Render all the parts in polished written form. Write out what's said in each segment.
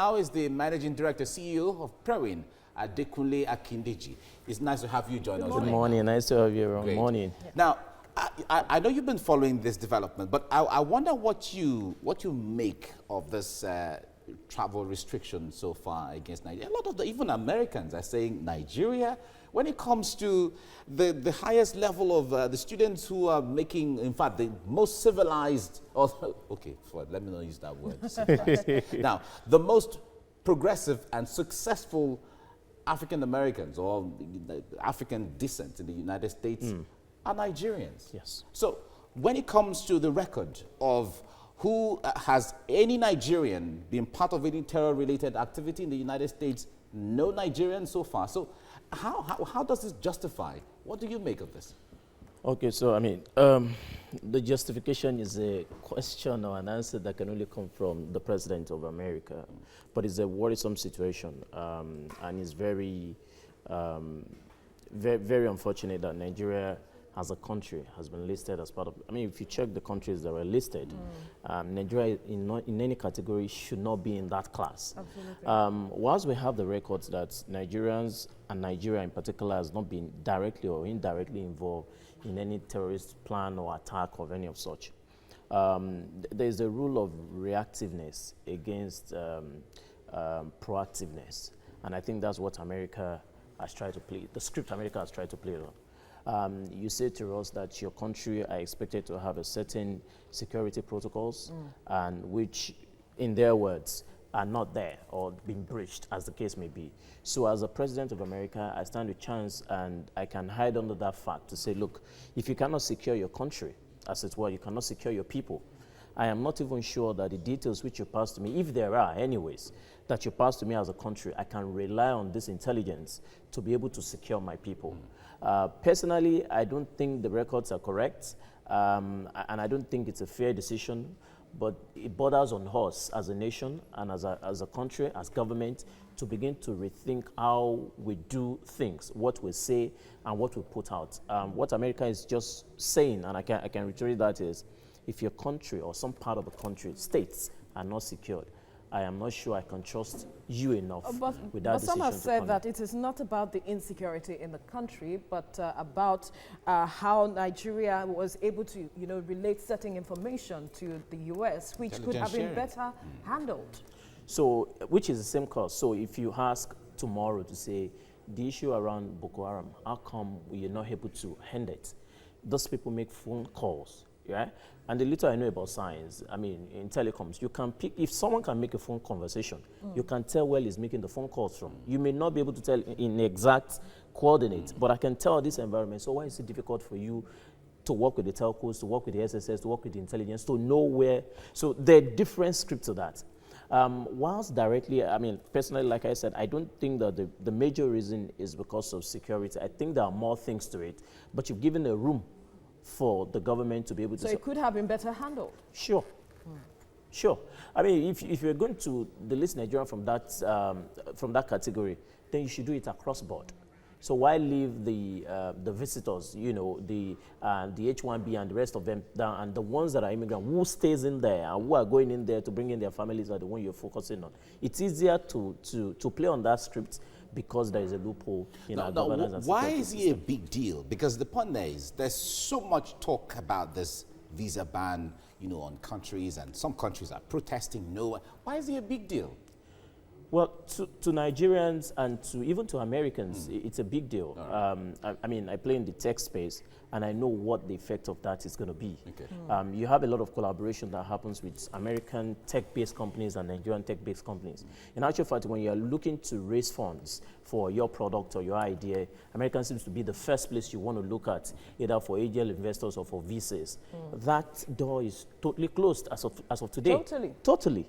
now is the Managing Director, CEO of Prewin, Adekunle Akindeji. It's nice to have you join us. Good morning. Nice to have you. Good morning. Yeah. Now, I know you've been following this development, but I wonder what you make of this travel restriction so far against Nigeria. A lot of even Americans are saying Nigeria, when it comes to the highest level of the students who are making, in fact, the most civilized, let me not use that word, civilized. Now, the most progressive and successful African Americans or African descent in the United States are Nigerians. Yes. So when it comes to the record of who has any Nigerian been part of any terror-related activity in the United States, no Nigerian so far. So how does this justify? What do you make of this? Okay, so I mean, the justification is a question or an answer that can only come from the President of America, but it's a worrisome situation, and it's very, very unfortunate that Nigeria as a country has been listed as part of, I mean, if you check the countries that were listed, Nigeria in any category should not be in that class. Absolutely. Whilst we have the records that Nigerians and Nigeria in particular has not been directly or indirectly involved in any terrorist plan or attack of any of such, there's a rule of reactiveness against proactiveness. And I think that's what America has tried to play, the script America has tried to play on. You say to us that your country are expected to have a certain security protocols, and which, in their words, are not there or being breached, as the case may be. So as a president of America, I stand a chance and I can hide under that fact to say, look, if you cannot secure your country, as it were, you cannot secure your people, I am not even sure that the details which you pass to me, if there are anyways, that you pass to me as a country, I can rely on this intelligence to be able to secure my people. Personally, I don't think the records are correct, and I don't think it's a fair decision, but it borders on us as a nation and as a country, as government, to begin to rethink how we do things, what we say and what we put out. What America is just saying, and I can reiterate that, is if your country or some part of the country, states, are not secured, I am not sure I can trust you enough with that decision. But some have said that it is not about the insecurity in the country, but about how Nigeria was able to, relate certain information to the U.S., which could have been better handled. So, which is the same cause. So, if you ask tomorrow to say the issue around Boko Haram, how come we are not able to hand it? Those people make phone calls. Yeah, and the little I know about science, I mean, in telecoms, you can pick, if someone can make a phone conversation, you can tell where he's making the phone calls from. You may not be able to tell in exact coordinates, but I can tell this environment. So why is it difficult for you to work with the telcos, to work with the SSS, to work with the intelligence, to know where? So there are different scripts to that. Whilst directly, I mean, personally, like I said, I don't think that the major reason is because of security. I think there are more things to it, but you've given a room for the government to be able to... So it could have been better handled? Sure. Sure. I mean, if you're going to delist Nigeria from that category, then you should do it across board. So why leave the visitors, the H-1B and the rest of them down, and the ones that are immigrant, who stays in there and who are going in there to bring in their families are the one you're focusing on. It's easier to play on that script because there is a loophole in our governance and why security is it system. a big deal? Because the point there is there's so much talk about this visa ban, on countries, and some countries are protesting. No, why is it a big deal? Well, to Nigerians and even to Americans, it's a big deal. Right. I mean, I play in the tech space, and I know what the effect of that is going to be. Okay. You have a lot of collaboration that happens with American tech-based companies and Nigerian tech-based companies. In actual fact, when you're looking to raise funds for your product or your idea, American seems to be the first place you want to look at, either for angel investors or for VCs. That door is totally closed as of today. Totally.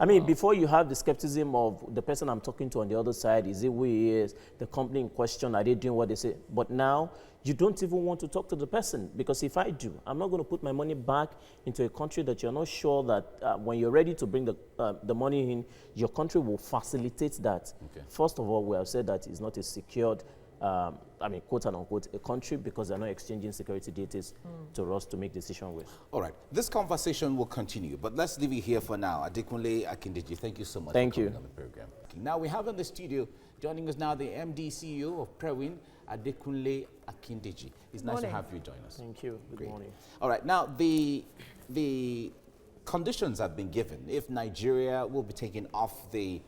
I mean, before you have the skepticism of the person I'm talking to on the other side, is it who he is, the company in question, are they doing what they say? But now, you don't even want to talk to the person, because if I do, I'm not going to put my money back into a country that you're not sure that when you're ready to bring the money in, your country will facilitate that. Okay. First of all, we have said that it's not a secured I mean, quote unquote, a country because they're not exchanging security data to us to make decision with. All right. This conversation will continue, but let's leave it here for now. Adekunle Akindeji, thank you so much Thank for you. coming on the program. Now we have in the studio, joining us now, the MD CEO of Prewin, Adekunle Akindeji. It's nice to have you join us. Thank you. Good morning. All right. Now, the conditions have been given. If Nigeria will be taken off the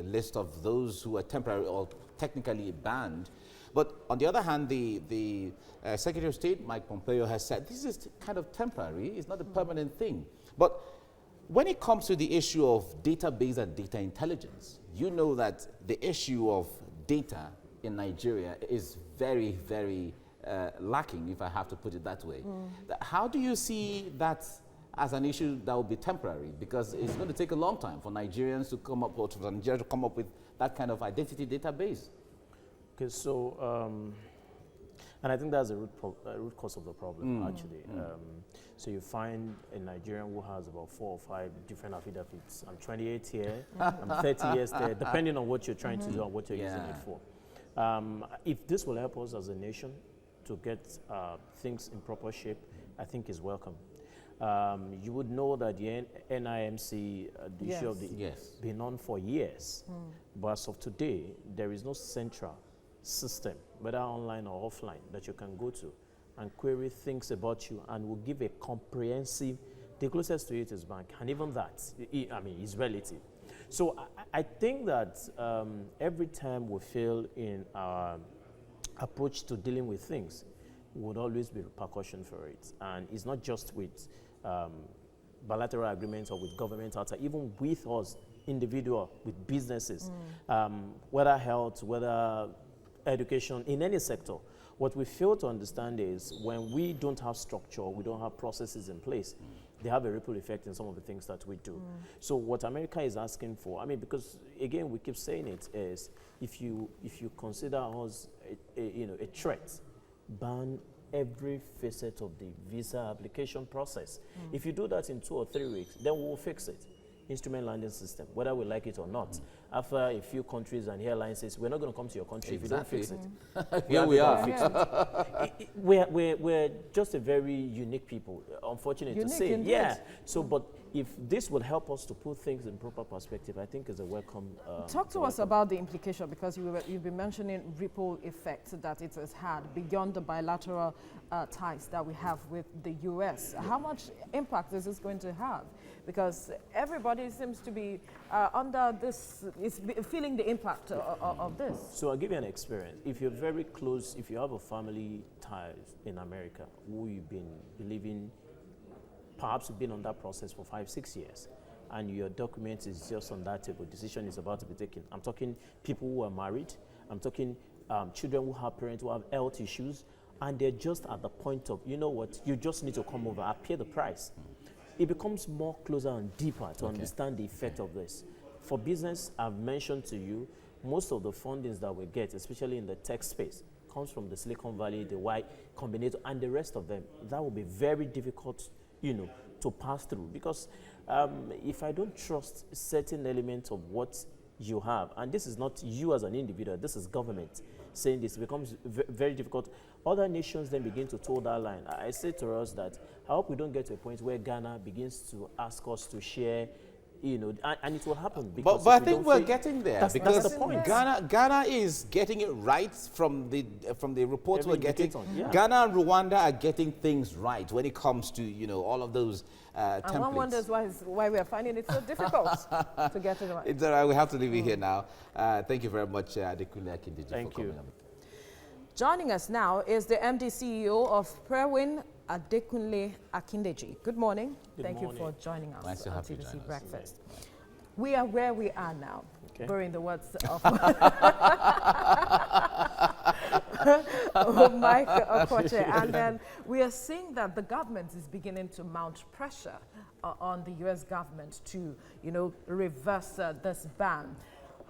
list of those who are temporarily or technically banned. But on the other hand, the Secretary of State, Mike Pompeo, has said this is kind of temporary. It's not a permanent thing. But when it comes to the issue of database and data intelligence, you know that the issue of data in Nigeria is very, very lacking, if I have to put it that way. How do you see that as an issue that will be temporary? Because it's going to take a long time for Nigerians to come up, or for Nigeria to come up with that kind of identity database. Okay, so, and I think that's a root cause of the problem, actually. So you find a Nigerian who has about 4 or 5 different affidavits. I'm 28 here, I'm 30 years there, depending on what you're trying to do and what you're using it for. If this will help us as a nation to get things in proper shape, I think is welcome. You would know that the NIMC, the issue of the been on for years, but as of today, there is no central system, whether online or offline, that you can go to and query things about you and will give a comprehensive, the closest to it is bank, and even that, I mean, is relative. So I think that every time we fail in our approach to dealing with things, would always be repercussion for it. And it's not just with bilateral agreements or with government outside, even with us, individual, with businesses, whether health, whether education, in any sector. What we fail to understand is when we don't have structure, we don't have processes in place, they have a ripple effect in some of the things that we do. So what America is asking for, I mean, because again, we keep saying it, is if you consider us a threat, ban every facet of the visa application process. If you do that in 2 or 3 weeks, then we will fix it. Instrument landing system, whether we like it or not. After a few countries and airlines says, we're not going to come to your country if you don't fix it. Here we are. We're just a very unique people, unfortunate to say. Indeed. Yeah. So, but if this will help us to put things in proper perspective, I think is a welcome. Talk to us about the implication, because you've been mentioning ripple effects that it has had beyond the bilateral ties that we have with the U.S. How much impact is this going to have? Because everybody seems to be under this, is feeling the impact of this. So I'll give you an experience. If you're very close, if you have a family ties in America who you've been believing, perhaps you've been on that process for 5, 6 years, and your document is just on that table, decision is about to be taken. I'm talking people who are married, I'm talking children who have parents who have health issues, and they're just at the point of, you know what, you just need to come over, I pay the price. It becomes more closer and deeper to understand the effect of this. For business, I've mentioned to you, most of the fundings that we get, especially in the tech space, comes from the Silicon Valley, the Y Combinator, and the rest of them. That will be very difficult, to pass through, because if I don't trust certain elements of what you have, and this is not you as an individual, this is government saying this, becomes very difficult. Other nations then begin to toe that line. I say to us that I hope we don't get to a point where Ghana begins to ask us to share, and it will happen. Because but I think we're getting there, because that's the point. Ghana is getting it right from the reports we're getting. Yeah. Ghana and Rwanda are getting things right when it comes to all of those templates. And one wonders why we are finding it so difficult to get it right. It's all right. We have to leave it here now. Thank you very much, Adekunle Akindeji, for coming on. Joining us now is the MD CEO of Prewin, Adekunle Akindeji. Good morning. Thank you for joining us nice to on have you TVC join us. Breakfast. We are where we are now, borrowing the words of Mike Okoche. And then we are seeing that the government is beginning to mount pressure on the U.S. government to, reverse this ban.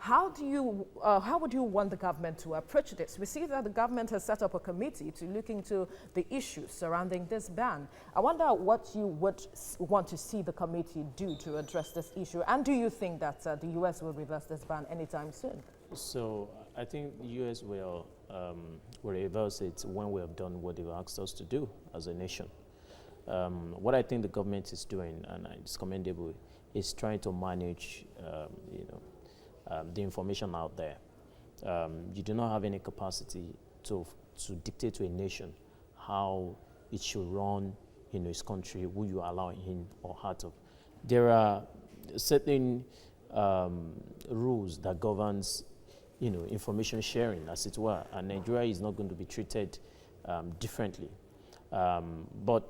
How would you want the government to approach this? We see that the government has set up a committee to look into the issues surrounding this ban. I wonder what you would want to see the committee do to address this issue, and do you think that the U.S. will reverse this ban anytime soon? So I think the U.S. will reverse it when we have done what they've asked us to do as a nation. What I think the government is doing, and it's commendable, is trying to manage, the information out there. You do not have any capacity to dictate to a nation how it should run, its country, who you allow in or her to. There are certain rules that governs, information sharing, as it were, and Nigeria is not going to be treated differently. But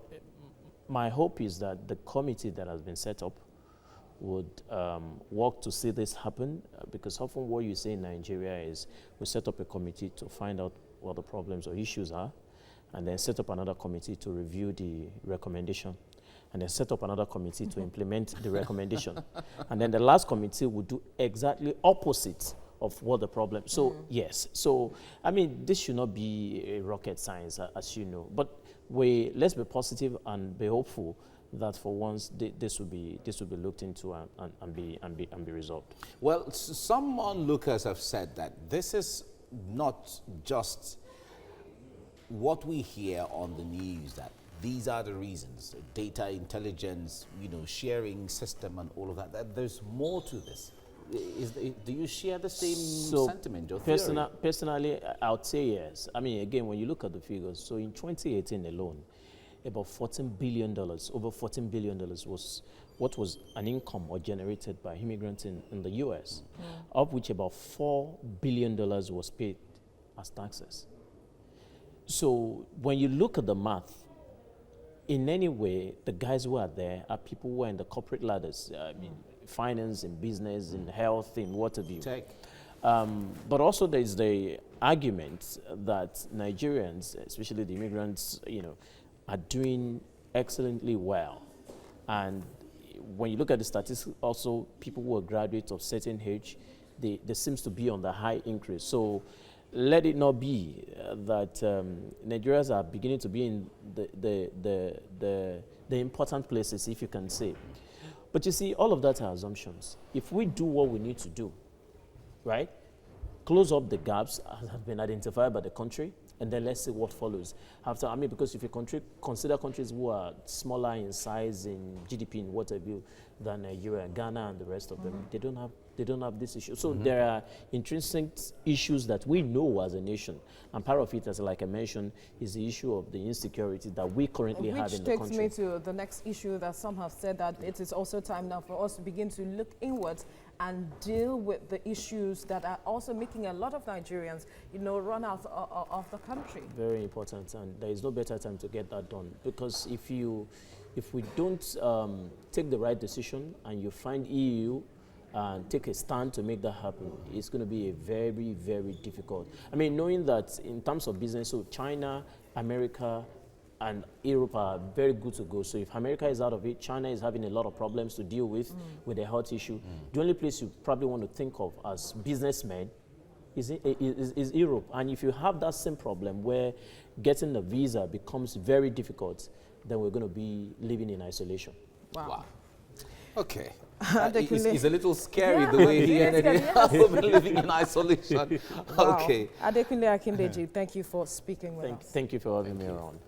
my hope is that the committee that has been set up would work to see this happen, because often what you say in Nigeria is we set up a committee to find out what the problems or issues are, and then set up another committee to review the recommendation, and then set up another committee to implement the recommendation. And then the last committee would do exactly opposite of what the problem. So yes, so I mean, this should not be a rocket science, as you know, but let's be positive and be hopeful that for once this will be looked into and be resolved. Well, some onlookers have said that this is not just what we hear on the news, that these are the reasons, data intelligence, sharing system and all of that, that there's more to this. Do you share the same sentiment or theory? Personally, I would say yes. I mean, again, when you look at the figures, so in 2018 alone, about $14 billion, over $14 billion was what was an income or generated by immigrants in the U.S., of which about $4 billion was paid as taxes. So when you look at the math, in any way, the guys who are there are people who are in the corporate ladders. I mean, finance, in business, in health, in what have you. Tech. But also there's the argument that Nigerians, especially the immigrants, are doing excellently well. And when you look at the statistics, also people who are graduates of certain age, they seems to be on the high increase. So let it not be that Nigerians are beginning to be in the important places, if you can say. But you see, all of that are assumptions. If we do what we need to do, right, close up the gaps as have been identified by the country, and then let's see what follows after. I mean, because if you consider countries who are smaller in size, in GDP, in what have you, than Nigeria, Ghana, and the rest of them, they don't have this issue. So there are intrinsic issues that we know as a nation, and part of it, as like I mentioned, is the issue of the insecurity that we currently have in the country. Which takes me to the next issue that some have said, that it is also time now for us to begin to look inwards and deal with the issues that are also making a lot of Nigerians, run out of the country. Very important, and there is no better time to get that done, because if we don't take the right decision and you find EU and take a stand to make that happen, it's going to be a very, very difficult. I mean, knowing that in terms of business, so China, America, and Europe are very good to go. So if America is out of it, China is having a lot of problems to deal with the health issue. The only place you probably want to think of as businessmen is Europe. And if you have that same problem where getting a visa becomes very difficult, then we're going to be living in isolation. Wow. Okay. It's a little scary the way he ended it. Living in isolation. Wow. Okay. Adekunle Akindeji, thank you for speaking with us. Thank you for having me around.